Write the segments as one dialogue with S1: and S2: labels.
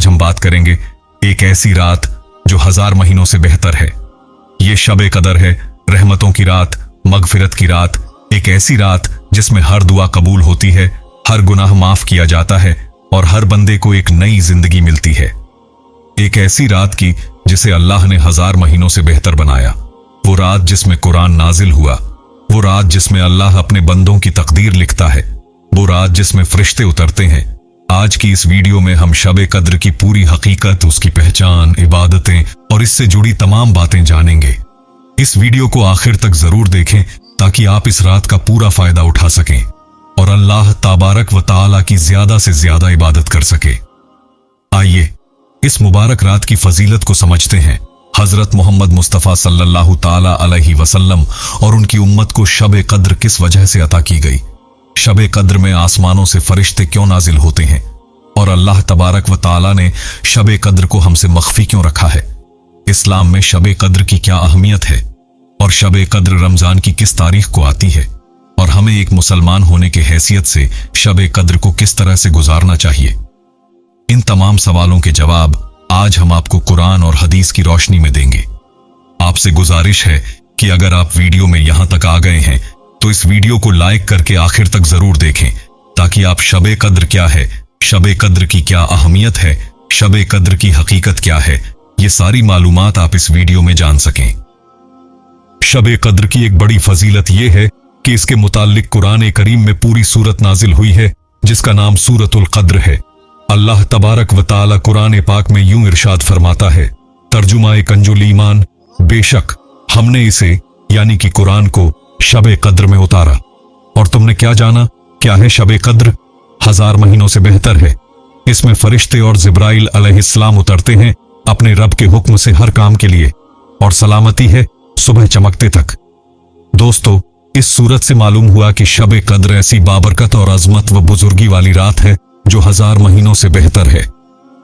S1: आज हम बात करेंगे एक ऐसी रात जो 1000 महीनों से बेहतर है। ये शब कदर है, रहमतों की रात, मगफिरत की रात, एक ऐसी रात जिसमें हर दुआ कबूल होती है, हर गुनाह माफ किया जाता है और हर बंदे को एक नई जिंदगी मिलती है। एक ऐसी रात की जिसे अल्लाह ने 1000 महीनों से बेहतर बनाया। वो रात जिसमें कुरान नाजिल हुआ, वो रात जिसमें अल्लाह अपने बंदों की तकदीर लिखता है, वो रात जिसमें फरिश्ते उतरते हैं। आज की इस वीडियो में हम शब कद्र की पूरी हकीकत, उसकी पहचान, इबादतें और इससे जुड़ी तमाम बातें जानेंगे। इस वीडियो को आखिर तक जरूर देखें ताकि आप इस रात का पूरा फायदा उठा सकें और अल्लाह तबारक व तआला की ज्यादा से ज्यादा इबादत कर सके। आइए इस मुबारक रात की फजीलत को समझते हैं। हजरत मोहम्मद मुस्तफ़ा सल्लल्लाहु ताला अलैहि वसल्लम और उनकी उम्मत को शब कद्र किस वजह से अता की गई? शब कद्र में आसमानों से फरिश्ते क्यों नाजिल होते हैं और अल्लाह तबारक व तआला ने शब कद्र को हमसे मख्फी क्यों रखा है? इस्लाम में शब कद्र की क्या अहमियत है और शब कद्र रमजान की किस तारीख को आती है और हमें एक मुसलमान होने के हैसियत से शब कद्र को किस तरह से गुजारना चाहिए? इन तमाम सवालों के जवाब आज हम आपको कुरान और हदीस की रोशनी में देंगे। आपसे गुजारिश है कि अगर आप वीडियो में यहां तक आ गए हैं तो इस वीडियो को लाइक करके आखिर तक जरूर देखें ताकि आप शब कद्र क्या है, शब कद्र की क्या अहमियत है, शब कद्र की हकीकत क्या है, ये सारी मालूमात आप इस वीडियो में जान सकें। शब कद्र की एक बड़ी फजीलत यह है कि इसके मुताल्लिक कुरान करीम में पूरी सूरत नाजिल हुई है जिसका नाम सूरतुल कद्र है। अल्लाह तबारक व तआला कुरान पाक में यूं इरशाद फरमाता है, तर्जुमा कंजुल ईमान, बेशक हमने इसे यानी कि कुरान को शब कद्र में उतारा। और तुमने क्या जाना, क्या है शब कद्र? 1000 महीनों से बेहतर है। इसमें फरिश्ते और जिब्राइल अलैहिस्सलाम उतरते हैं अपने रब के हुक्म से हर काम के लिए और सलामती है सुबह चमकते तक। दोस्तों, इस सूरत से मालूम हुआ कि शब कद्र ऐसी बाबरकत और अजमत व बुजुर्गी वाली रात है जो 1000 महीनों से बेहतर है।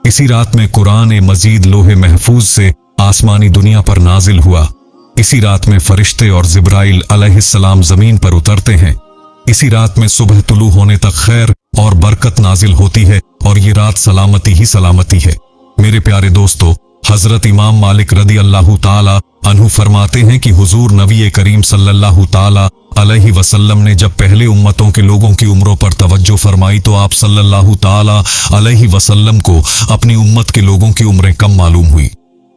S1: इसी रात में कुरान मजीद लोहे महफूज से आसमानी दुनिया पर नाजिल हुआ। इसी रात में फरिश्ते और जिब्राइल अलैहिस्सलाम जमीन पर उतरते हैं। इसी रात में सुबह तुलू होने तक खैर और बरकत नाजिल होती है और ये रात सलामती ही सलामती है। मेरे प्यारे दोस्तों, हजरत इमाम मालिक रदी अल्लाह ताला अन्हु फरमाते हैं कि हुजूर नबी करीम सल्लल्लाहु ताला अलैहि वसल्लम ने जब पहले उम्मतों के लोगों की उम्रों पर तवज्जो फरमाई तो आप सल्लल्लाहु ताला अलैहि वसल्लम को अपनी उम्मत के लोगों की उम्रें कम मालूम हुई।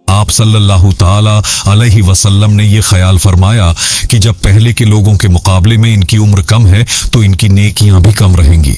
S1: आप सल्लल्लाहु ताला अलैहि वसल्लम ने यह ख्याल फरमाया कि जब पहले के लोगों के मुकाबले में इनकी उम्र कम है तो इनकी नेकियां भी कम रहेंगी।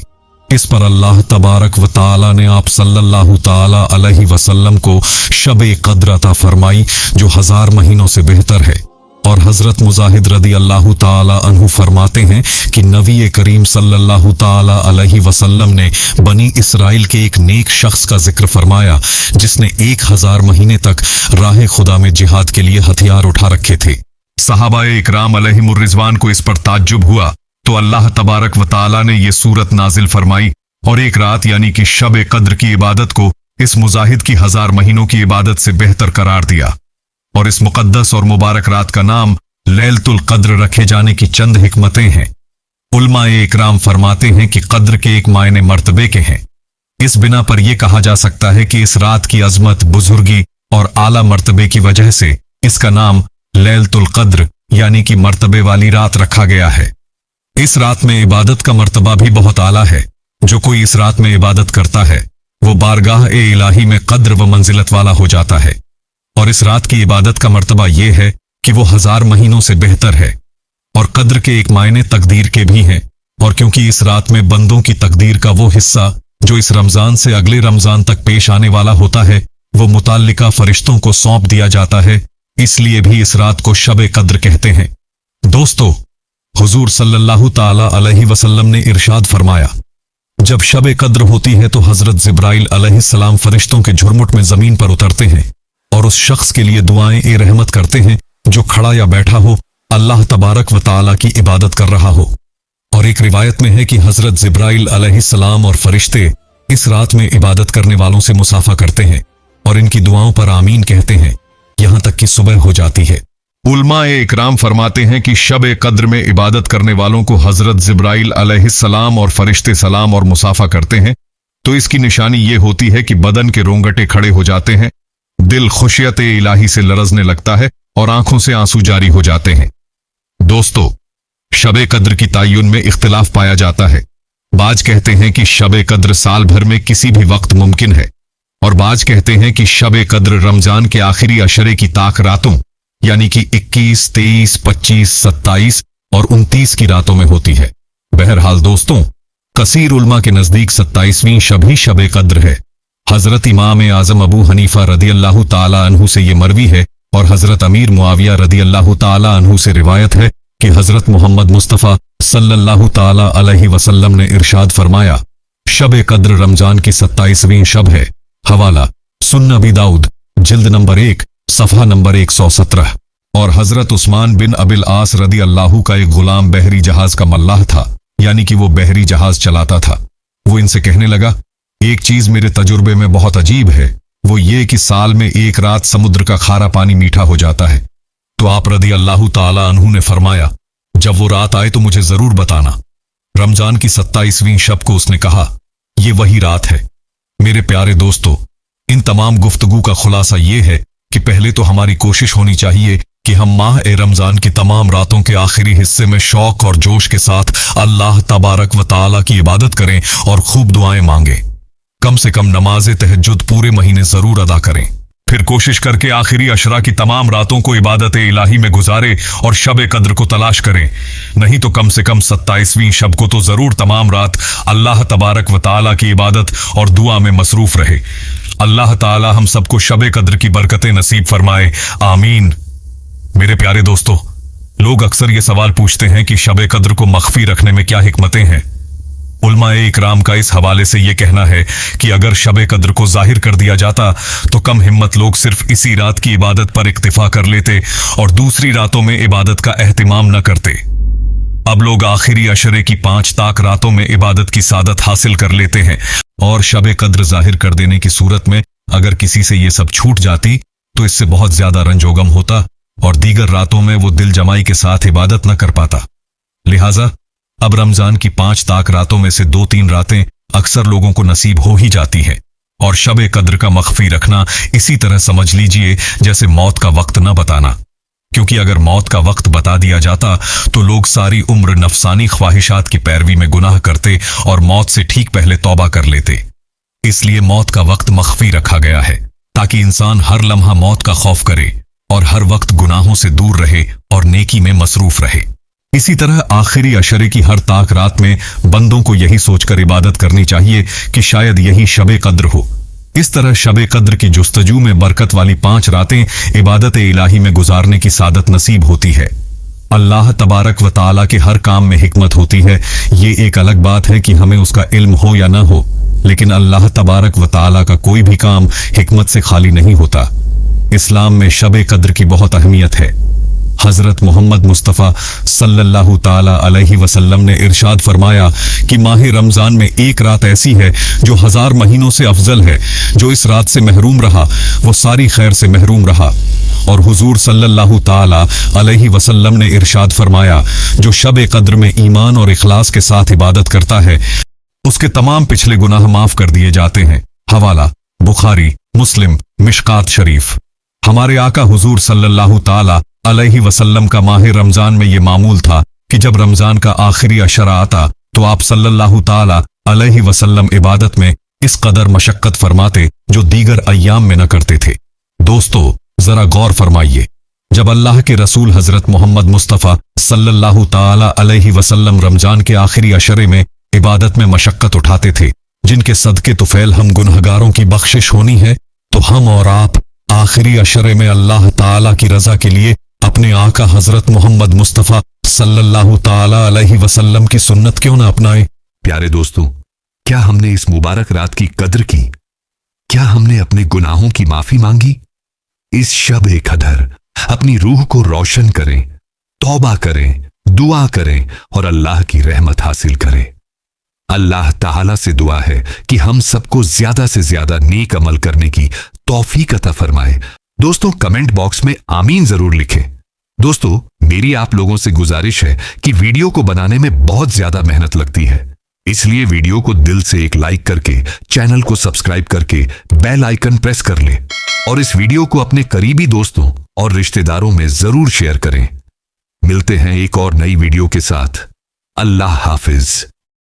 S1: इस पर अल्लाह तबारक व तआला ने आप सल्लल्लाहु ताला अलैहि वसल्लम को शब कद्र अता फरमाई जो 1000 महीनों से बेहतर है। और हजरत मुजाहिद रदी अल्लाह ताला अन्हु फरमाते हैं कि नबी करीम सल्लल्लाहु ताला अलैहि वसल्लम ने बनी इसराइल के एक नेक शख्स का जिक्र फरमाया जिसने 1000 महीने तक राह खुदा में जिहाद के लिए हथियार उठा रखे थे। सहाबाए इकराम अलैहिमुर रिजवान को इस पर ताज्जुब हुआ तो अल्लाह तबारक व तआला ने यह सूरत नाजिल फरमाई और एक रात यानी कि शब कद्र की इबादत को इस मुजाहिद की 1000 महीनों की इबादत से बेहतर करार दिया। और इस मुकद्दस और मुबारक रात का नाम लैलतुल कद्र रखे जाने की चंद हिकमतें हैं। उलमाए इकराम फरमाते हैं कि कद्र के एक मायने मर्तबे के हैं। इस बिना पर यह कहा जा सकता है कि इस रात की अजमत, बुजुर्गी और आला मर्तबे की वजह से इसका नाम लैलतुल कद्र यानी कि मर्तबे वाली रात रखा गया है। इस रात में इबादत का मर्तबा भी बहुत आला है। जो कोई इस रात में इबादत करता है वो बारगाह इलाही में कद्र व मंजिलत वाला हो जाता है। और इस रात की इबादत का मर्तबा यह है कि वो 1000 महीनों से बेहतर है। और कद्र के एक मायने तकदीर के भी हैं। और क्योंकि इस रात में बंदों की तकदीर का वो हिस्सा जो इस रमजान से अगले रमजान तक पेश आने वाला होता है वो मुताल्लिका फरिश्तों को सौंप दिया जाता है, इसलिए भी इस रात को शब कद्र कहते हैं। दोस्तों, हुजूर सल्लल्लाहु ताला अलैहि वसल्लम ने इरशाद फरमाया, जब शब कद्र होती है तो हजरत जिब्राइल अलैहिस्सलाम फरिश्तों के झुरमुट में जमीन पर उतरते हैं और उस शख्स के लिए दुआएं रहमत करते हैं जो खड़ा या बैठा हो, अल्लाह तबारक व तआला की इबादत कर रहा हो। और एक रिवायत में है कि हजरत जिब्राइल अलैहिस्सलाम और फरिश्ते इस रात में इबादत करने वालों से मुसाफा करते हैं और इनकी दुआओं पर आमीन कहते हैं यहां तक कि सुबह हो जाती है। उलमाए इकराम फरमाते हैं कि शब कद्र में इबादत करने वालों को हजरत जिब्राइल अलैहिस्सलाम और फरिश्ते सलाम और मुसाफा करते हैं तो इसकी निशानी ये होती है कि बदन के रोंगटे खड़े हो जाते हैं, दिल खुशियत इलाही से लरजने लगता है और आंखों से आंसू जारी हो जाते हैं। दोस्तों, शबे कद्र की तायुन में इख्तिलाफ पाया जाता है। बाज कहते हैं कि शबे कद्र साल भर में किसी भी वक्त मुमकिन है, और बाज कहते हैं कि शबे कद्र रमजान के आखिरी अशरे की ताक रातों यानी कि 21, 23, 25, 27 और 29 की रातों में होती है। बहरहाल दोस्तों, कसीर उलमा के नजदीक 27वीं शब ही शबे कद्र है। हजरत इमाम आजम अबू हनीफा रदी अल्लाह ताला अन्हु से यह मरवी है और हजरत अमीर मुआविया रदी अल्लाह ताला अन्हु से रिवायत है कि हजरत मोहम्मद मुस्तफ़ा सल्लल्लाहु ताला अलैहि वसल्लम ने इरशाद फरमाया, शब कद्र रमजान की 27वीं शब है। हवाला सुन्न अबी दाऊद जिल्द नंबर 1 सफ़हा नंबर 117। और हजरत उस्मान बिन अबिल आस रदी अल्लाहु का एक गुलाम बहरी जहाज का मल्लाह था, यानी कि वो बहरी जहाज चलाता था। वो इनसे कहने लगा, एक चीज मेरे तजुर्बे में बहुत अजीब है, वो ये कि साल में एक रात समुद्र का खारा पानी मीठा हो जाता है। तो आप रदी अल्लाह ताला अन्हु ने फरमाया, जब वो रात आए तो मुझे जरूर बताना। रमजान की 27वीं शब को उसने कहा, ये वही रात है। मेरे प्यारे दोस्तों, इन तमाम गुफ्तगू का खुलासा ये है कि पहले तो हमारी कोशिश होनी चाहिए कि हम माह ए रमजान की तमाम रातों के आखिरी हिस्से में शौक और जोश के साथ अल्लाह तबारक व ताला की इबादत करें और खूब दुआएं मांगें। कम से कम नमाज तहज्जुद पूरे महीने जरूर अदा करें। फिर कोशिश करके आखिरी अशरा की तमाम रातों को इबादत इलाही में गुजारे और शब कद्र को तलाश करें। नहीं तो कम से कम 27वीं शब को तो जरूर तमाम रात अल्लाह तबारक व ताला की इबादत और दुआ में मसरूफ रहे। अल्लाह ताला हम सबको शब कद्र की बरकतें नसीब फरमाए, आमीन। मेरे प्यारे दोस्तों, लोग अक्सर ये सवाल पूछते हैं कि शब कद्र को मख्फी रखने में क्या हिकमतें हैं। उलमाए इकराम का इस हवाले से यह कहना है कि अगर शब कद्र को जाहिर कर दिया जाता तो कम हिम्मत लोग सिर्फ इसी रात की इबादत पर इक्तिफा कर लेते और दूसरी रातों में इबादत का एहतिमाम न करते। अब लोग आखिरी अशरे की 5 ताक रातों में इबादत की सादत हासिल कर लेते हैं, और शब कद्र जाहिर कर देने की सूरत में अगर किसी से यह सब छूट जाती तो इससे बहुत ज्यादा रंजोगम होता और दीगर रातों में वो दिल जमाई के साथ इबादत न कर पाता। लिहाजा अब रमजान की 5 ताक रातों में से 2-3 रातें अक्सर लोगों को नसीब हो ही जाती है, और शब कद्र का मख्फी रखना इसी तरह समझ लीजिए जैसे मौत का वक्त न बताना, क्योंकि अगर मौत का वक्त बता दिया जाता तो लोग सारी उम्र नफसानी ख्वाहिशात की पैरवी में गुनाह करते और मौत से ठीक पहले तौबा कर लेते। इसलिए मौत का वक्त मख्फी रखा गया है ताकि इंसान हर लम्हा मौत का खौफ करे और हर वक्त गुनाहों से दूर रहे और नेकी में मसरूफ रहे। इसी तरह आखिरी अशरे की हर ताक रात में बंदों को यही सोचकर इबादत करनी चाहिए कि शायद यही शब कद्र हो। इस तरह शब कद्र की जुस्तजू में बरकत वाली 5 रातें इबादत इलाही में गुजारने की सादत नसीब होती है। अल्लाह तबारक व ताला के हर काम में हिकमत होती है। ये एक अलग बात है कि हमें उसका इल्म हो या न हो, लेकिन अल्लाह तबारक व ताला का कोई भी काम हिकमत से खाली नहीं होता। इस्लाम में शब कद्र की बहुत अहमियत है। हजरत मोहम्मद मुस्तफ़ा सल्लल्लाहु ताला अलैहि वसल्लम ने इरशाद फरमाया कि माह रमजान में एक रात ऐसी है जो 1000 महीनों से अफजल है। जो इस रात से महरूम रहा वो सारी खैर से महरूम रहा। और हुजूर सल्लल्लाहु ताला अलैहि वसल्लम ने इरशाद फरमाया, जो शब कद्र में ईमान और इखलास के साथ इबादत करता है उसके तमाम पिछले गुनाह माफ कर दिए जाते हैं। हवाला बुखारी, मुस्लिम, मिशकात शरीफ। हमारे आका हुजूर सल्लल्लाहु ताला अलैहि वसल्लम का माह रमजान में ये मामूल था कि जब रमजान का आखिरी अशरा आता तो आप सल्लल्लाहु ताला अलैहि वसल्लम इबादत में इस कदर मशक्कत फरमाते जो दीगर अय्याम में न करते थे। दोस्तों, जरा गौर फरमाइए, जब अल्लाह के रसूल हजरत मोहम्मद मुस्तफ़ा सल्लल्लाहु ताला अलैहि वसल्लम रमजान के आखिरी अशरे में इबादत में मशक्कत उठाते थे, जिनके सदके तुफैल हम गुनहगारों की बख्शिश होनी है, तो हम और आप आखिरी अशरे में अल्लाह ताला की रजा के लिए अपने आका हजरत मोहम्मद मुस्तफ़ा सल्लल्लाहु ताला अलैहि वसल्लम की सुन्नत क्यों न अपनाएं।
S2: प्यारे दोस्तों, क्या हमने इस मुबारक रात की कद्र की? क्या हमने अपने गुनाहों की माफी मांगी? इस शब कद्र अपनी रूह को रोशन करें, तौबा करें, दुआ करें और अल्लाह की रहमत हासिल करें। अल्लाह ताला से दुआ है कि हम सबको ज्यादा से ज्यादा नेक अमल करने की तौफीक अता फरमाए। दोस्तों, कमेंट बॉक्स में आमीन जरूर लिखें। दोस्तों, मेरी आप लोगों से गुजारिश है कि वीडियो को बनाने में बहुत ज्यादा मेहनत लगती है, इसलिए वीडियो को दिल से एक लाइक करके, चैनल को सब्सक्राइब करके बेल आइकन प्रेस कर ले और इस वीडियो को अपने करीबी दोस्तों और रिश्तेदारों में जरूर शेयर करें। मिलते हैं एक और नई वीडियो के साथ। अल्लाह हाफिज।